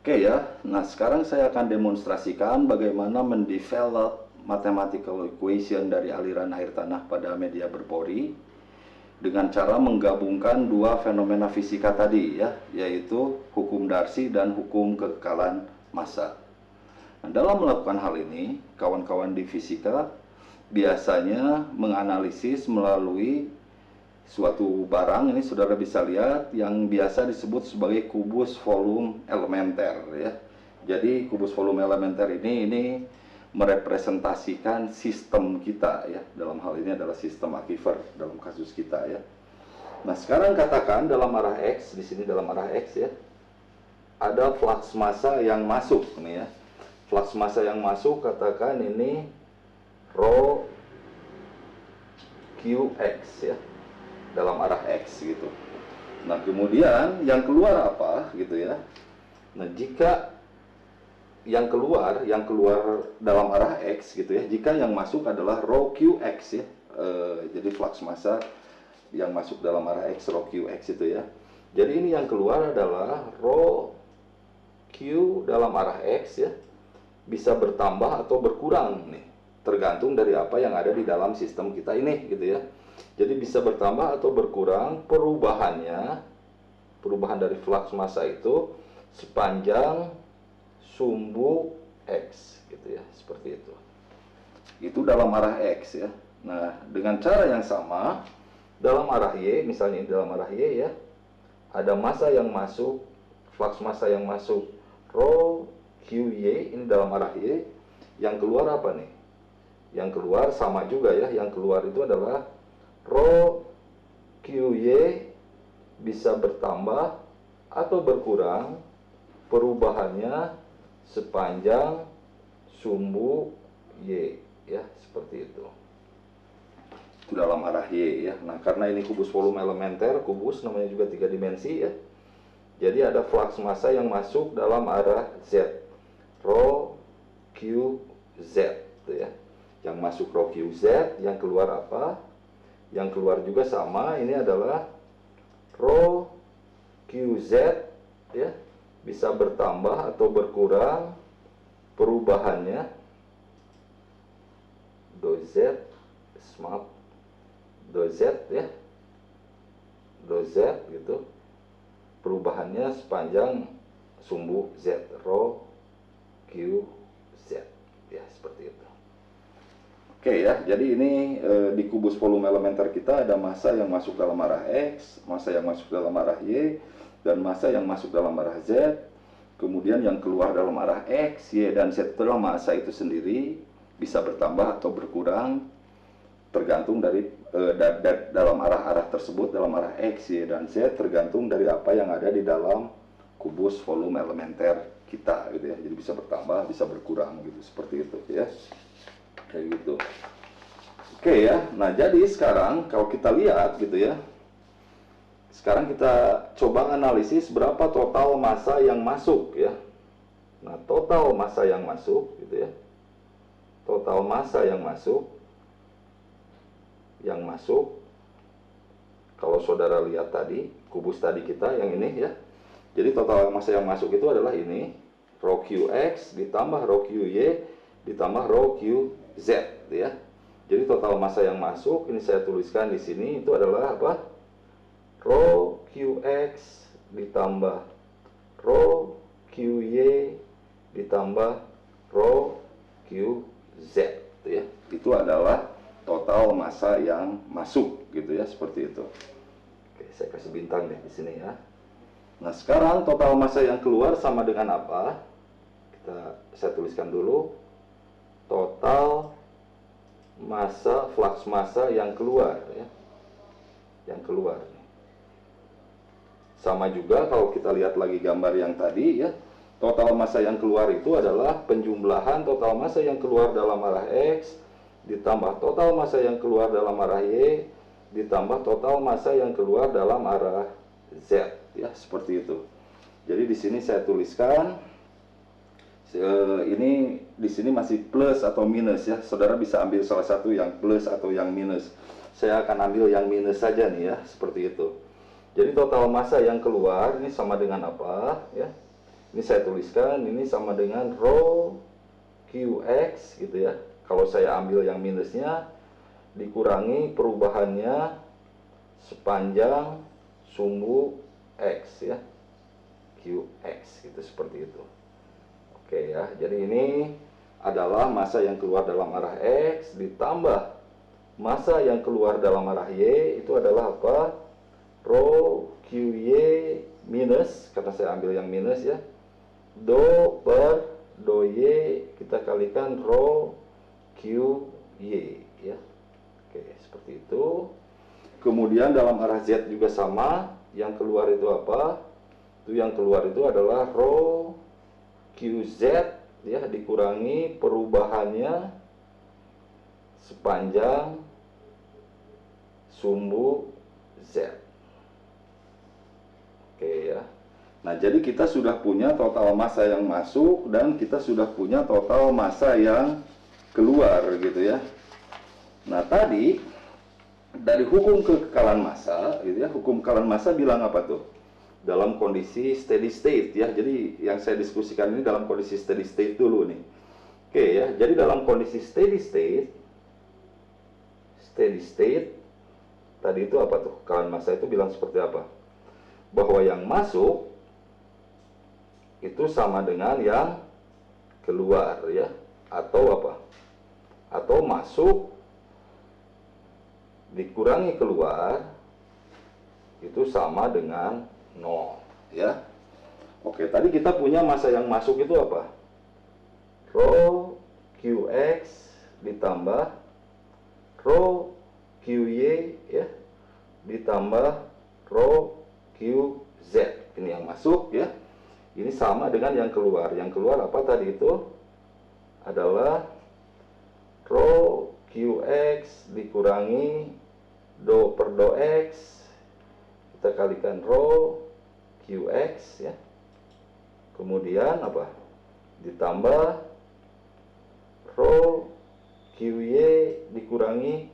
Oke ya, nah sekarang saya akan demonstrasikan bagaimana mendevelop mathematical equation dari aliran air tanah pada media berpori dengan cara menggabungkan dua fenomena fisika tadi ya, yaitu hukum Darcy dan hukum kekekalan massa. Nah, dalam melakukan hal ini, kawan-kawan di fisika biasanya menganalisis melalui suatu barang, ini saudara bisa lihat, yang biasa disebut sebagai kubus volume elementer ya. Jadi kubus volume elementer ini merepresentasikan sistem kita ya. Dalam hal ini adalah sistem aquifer dalam kasus kita ya. Nah, sekarang katakan dalam arah X, di sini dalam arah X ya, ada flux massa yang masuk nih ya. Flux massa yang masuk, katakan ini rho QX ya, dalam arah X gitu. Nah, kemudian yang keluar apa gitu ya. Nah, jika yang keluar dalam arah X gitu ya, jika yang masuk adalah rho QX ya, jadi flux massa yang masuk dalam arah X, rho QX itu ya. Jadi ini yang keluar adalah rho Q dalam arah X ya, bisa bertambah atau berkurang nih, tergantung dari apa yang ada di dalam sistem kita ini gitu ya. Jadi bisa bertambah atau berkurang perubahan dari flux massa itu sepanjang sumbu X gitu ya, seperti itu. Itu dalam arah X ya. Nah, dengan cara yang sama dalam arah Y, misalnya ini dalam arah Y ya, ada massa yang masuk, flux massa yang masuk rho QY, ini dalam arah Y. Yang keluar apa nih? Yang keluar sama juga ya, yang keluar itu adalah rho QY bisa bertambah atau berkurang perubahannya sepanjang sumbu Y ya, seperti itu. Itu dalam arah Y ya. Nah, karena ini kubus volume elementer, kubus namanya juga 3 dimensi ya. Jadi ada flux massa yang masuk dalam arah Z, rho QZ gitu ya. Yang masuk rho QZ, yang keluar apa? Yang keluar juga sama, ini adalah rho QZ ya, bisa bertambah atau berkurang perubahannya dz ya, dz gitu, perubahannya sepanjang sumbu Z, rho QZ ya, seperti itu. Oke ya, jadi ini di kubus volume elementer kita ada massa yang masuk dalam arah X, massa yang masuk dalam arah Y, dan massa yang masuk dalam arah Z. Kemudian yang keluar dalam arah X, Y, dan Z itu adalah massa itu sendiri, bisa bertambah atau berkurang tergantung dari dalam arah tersebut, dalam arah X, Y, dan Z, tergantung dari apa yang ada di dalam kubus volume elementer kita gitu ya. Jadi bisa bertambah, bisa berkurang gitu, seperti itu ya. Kayak gitu. Oke ya. Nah, jadi sekarang kalau kita lihat gitu ya, sekarang kita coba analisis berapa total massa yang masuk ya. Nah, total massa yang masuk gitu ya, total massa yang masuk kalau saudara lihat tadi kubus tadi kita yang ini ya, jadi total massa yang masuk itu adalah ini, rho QX ditambah rho QY ditambah rho QZ ya. Jadi total massa yang masuk ini saya tuliskan di sini itu adalah apa? Rho QX ditambah rho QY ditambah rho QZ gitu ya. Itu adalah total massa yang masuk gitu ya, seperti itu. Oke, saya kasih bintang deh di sini ya. Nah, sekarang total massa yang keluar sama dengan apa? Saya tuliskan dulu. Total massa, flux massa yang keluar ya. Yang keluar. Sama juga kalau kita lihat lagi gambar yang tadi ya. Total massa yang keluar itu adalah penjumlahan total massa yang keluar dalam arah X ditambah total massa yang keluar dalam arah Y ditambah total massa yang keluar dalam arah Z ya, seperti itu. Jadi di sini saya tuliskan ini di sini masih plus atau minus ya. Saudara bisa ambil salah satu yang plus atau yang minus. Saya akan ambil yang minus saja nih ya, seperti itu. Jadi total massa yang keluar ini sama dengan apa ya? Ini saya tuliskan, ini sama dengan rho QX gitu ya. Kalau saya ambil yang minusnya, dikurangi perubahannya sepanjang sumbu X ya, QX gitu, seperti itu. Oke ya, jadi ini adalah massa yang keluar dalam arah X ditambah massa yang keluar dalam arah Y, itu adalah apa? Rho QY minus, karena saya ambil yang minus ya, do per do Y kita kalikan rho QY ya. Oke, seperti itu. Kemudian dalam arah Z juga sama, yang keluar itu apa? Itu yang keluar itu adalah rho QZ ya, dikurangi perubahannya sepanjang sumbu Z. Oke ya. Nah, jadi kita sudah punya total massa yang masuk dan kita sudah punya total massa yang keluar gitu ya. Nah, tadi dari hukum kekekalan massa gitu ya, hukum kekekalan massa bilang apa tuh? Dalam kondisi steady state ya. Jadi yang saya diskusikan ini dalam kondisi steady state dulu nih. Oke ya. Jadi dalam kondisi steady state tadi itu apa tuh? Kekekalan massa itu bilang seperti apa? Bahwa yang masuk itu sama dengan yang keluar ya, atau apa? Atau masuk dikurangi keluar itu sama dengan 0 ya. Oke, tadi kita punya massa yang masuk itu apa? Rho QX ditambah rho QY ya, ditambah rho QZ. Ini yang masuk ya. Ini sama dengan yang keluar. Yang keluar apa tadi itu? Adalah rho QX dikurangi do per do X, kita kalikan rho QX ya. Kemudian apa? Ditambah rho QY dikurangi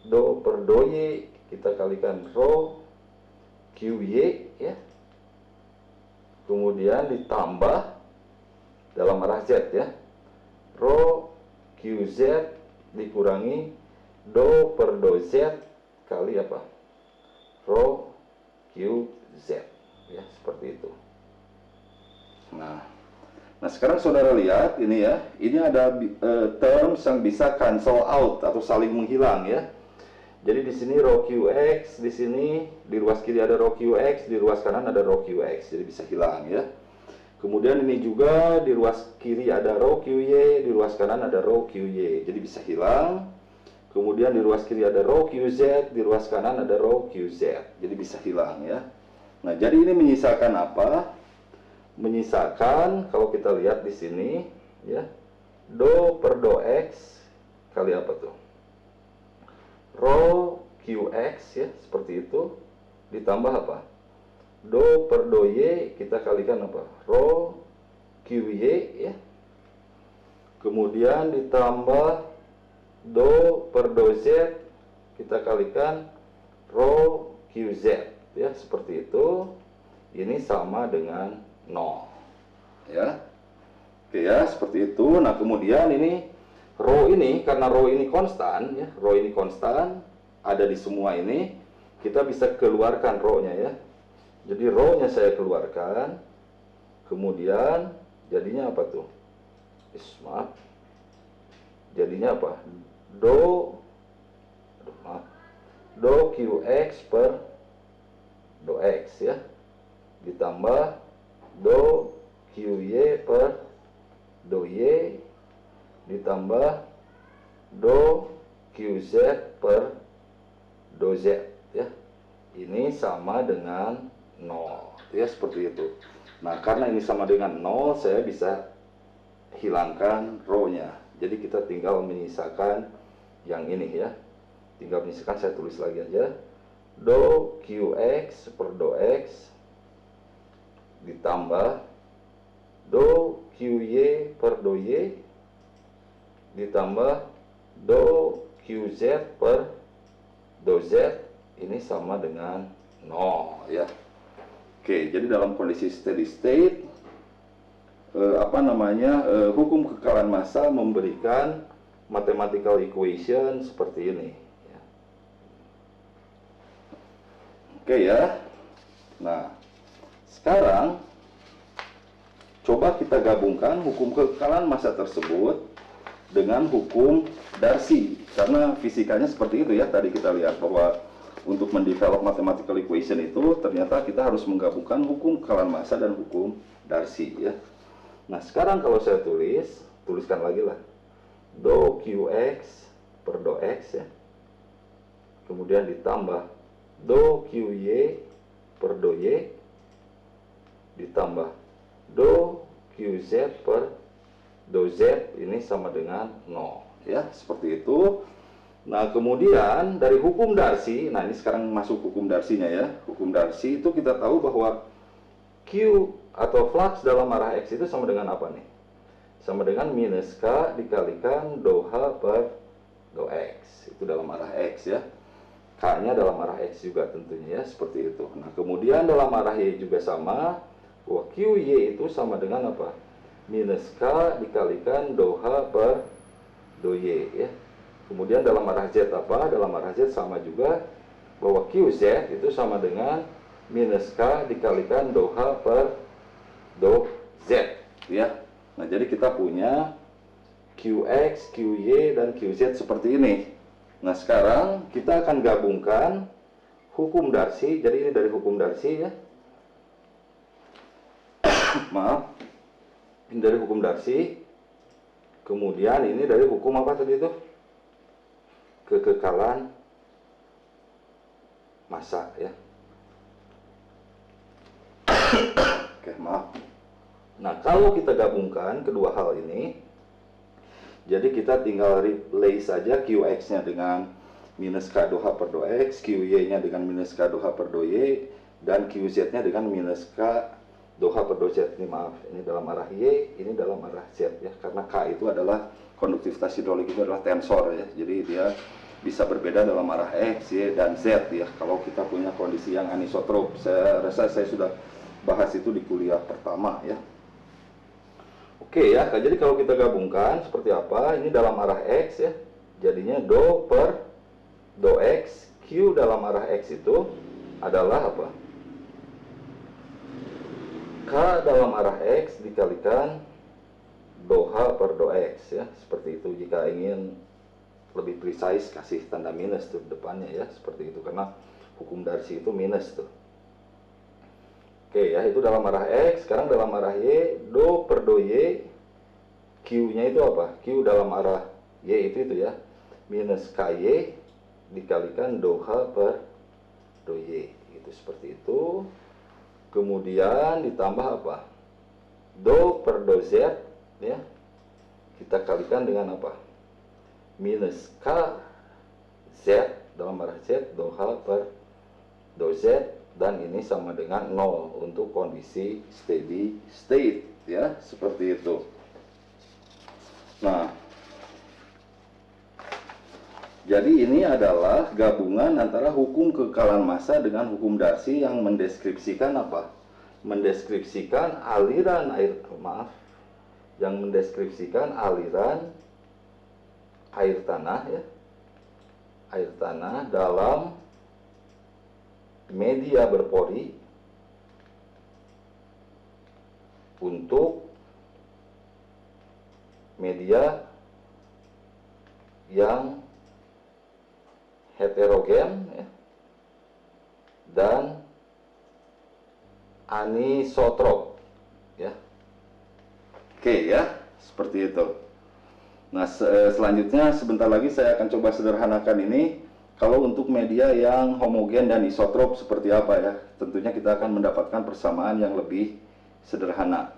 do per do Y, kita kalikan rho QY ya. Kemudian ditambah dalam arah Z ya, rho QZ dikurangi do per do Z kali apa? Rho QZ ya, seperti itu. Nah sekarang saudara lihat ini ya, ini ada terms yang bisa cancel out atau saling menghilang ya. Jadi di sini rho QX, di sini di ruas kiri ada rho QX, di ruas kanan ada rho QX, jadi bisa hilang ya. Kemudian ini juga di ruas kiri ada rho QY, di ruas kanan ada rho QY, jadi bisa hilang. Kemudian di ruas kiri ada rho QZ, di ruas kanan ada rho QZ, jadi bisa hilang ya. Nah, jadi ini menyisakan apa? Menyisakan kalau kita lihat di sini ya, do per do X kali apa tuh? Rho QX ya, seperti itu, ditambah apa? Do per do Y kita kalikan apa? Rho QY ya. Kemudian ditambah do per do Z kita kalikan rho QZ ya, seperti itu. Ini sama dengan 0 ya. Oke ya, seperti itu. Nah, kemudian ini rho ini, karena rho ini konstan ya, rho ini konstan ada di semua ini, kita bisa keluarkan rho-nya ya. Jadi rho-nya saya keluarkan, kemudian jadinya apa tuh? Maaf, jadinya apa? Do QX per do X ya, ditambah do QY per do Y, ditambah do QZ per do Z ya. Ini sama dengan 0 ya, seperti itu. Nah, karena ini sama dengan 0, saya bisa hilangkan rho-nya. Jadi kita tinggal menyisakan yang ini ya. Tinggal menyisakan, saya tulis lagi aja. Do QX per do X ditambah do QY per do Y ditambah do QZ per do Z, ini sama dengan 0 ya. Oke, jadi dalam kondisi steady state hukum kekekalan massa memberikan mathematical equation seperti ini. Oke ya. Nah, sekarang coba kita gabungkan hukum kekekalan massa tersebut dengan hukum Darcy. Karena fisikanya seperti itu ya, tadi kita lihat bahwa untuk mendevelop mathematical equation itu ternyata kita harus menggabungkan hukum kekekalan massa dan hukum Darcy ya. Nah, sekarang kalau saya tuliskan lagi lah. Do Qx per do X ya. Kemudian ditambah do Qy per do Y ditambah do Qz per do Z ini sama dengan 0 ya, seperti itu. Nah, kemudian dari hukum Darcy, nah ini sekarang masuk hukum Darcy-nya ya. Hukum Darcy itu kita tahu bahwa Q atau flux dalam arah X itu sama dengan apa nih? Sama dengan minus K dikalikan do H per do X. Itu dalam arah X ya. K-nya dalam arah X juga tentunya ya, seperti itu. Nah, kemudian dalam arah Y juga sama, bahwa QY itu sama dengan apa? Minus K dikalikan do H per do Y ya. Kemudian dalam arah Z apa? Dalam arah Z sama juga, bahwa QZ itu sama dengan minus K dikalikan do H per do Z ya. Nah, jadi kita punya QX, QY, dan QZ seperti ini. Nah, sekarang kita akan gabungkan hukum Darcy. Jadi ini dari hukum Darcy ya. Maaf. Ini dari hukum Darcy. Kemudian ini dari hukum apa tadi itu? Kekekalan massa ya. Oke, maaf. Nah, kalau kita gabungkan kedua hal ini, jadi kita tinggal replace saja Qx-nya dengan minus K do H per do X, Qy-nya dengan minus K do H per do Y, dan Qz-nya dengan minus K do H per do Z. Ini maaf, ini dalam arah Y, ini dalam arah Z ya. Karena K itu adalah konduktivitas hidrolik, itu adalah tensor ya. Jadi dia bisa berbeda dalam arah X, Y, dan Z ya. Kalau kita punya kondisi yang anisotrop, saya rasa saya sudah bahas itu di kuliah pertama ya. Oke ya, jadi kalau kita gabungkan seperti apa? Ini dalam arah X ya. Jadinya do per do X, Q dalam arah X itu adalah apa? K dalam arah X dikalikan do H per do X ya. Seperti itu. Jika ingin lebih precise kasih tanda minus tuh depannya ya. Seperti itu, karena hukum Darcy itu minus tuh. Oke ya, itu dalam arah X. Sekarang dalam arah Y, do per do Y, Q-nya itu apa? Q dalam arah Y itu ya, minus KY dikalikan do H per do Y. Itu seperti itu. Kemudian ditambah apa? Do per do Z ya. Kita kalikan dengan apa? Minus K Z dalam arah Z do H per do Z, dan ini sama dengan 0 untuk kondisi steady state ya, seperti itu. Nah, jadi ini adalah gabungan antara hukum kekekalan massa dengan hukum Darcy yang mendeskripsikan apa? Mendeskripsikan aliran mendeskripsikan aliran air tanah ya. Air tanah dalam media berpori untuk media yang heterogen ya, dan anisotrop ya. Oke ya, seperti itu. Nah, selanjutnya sebentar lagi saya akan coba sederhanakan ini. Kalau untuk media yang homogen dan isotrop seperti apa ya? Tentunya kita akan mendapatkan persamaan yang lebih sederhana.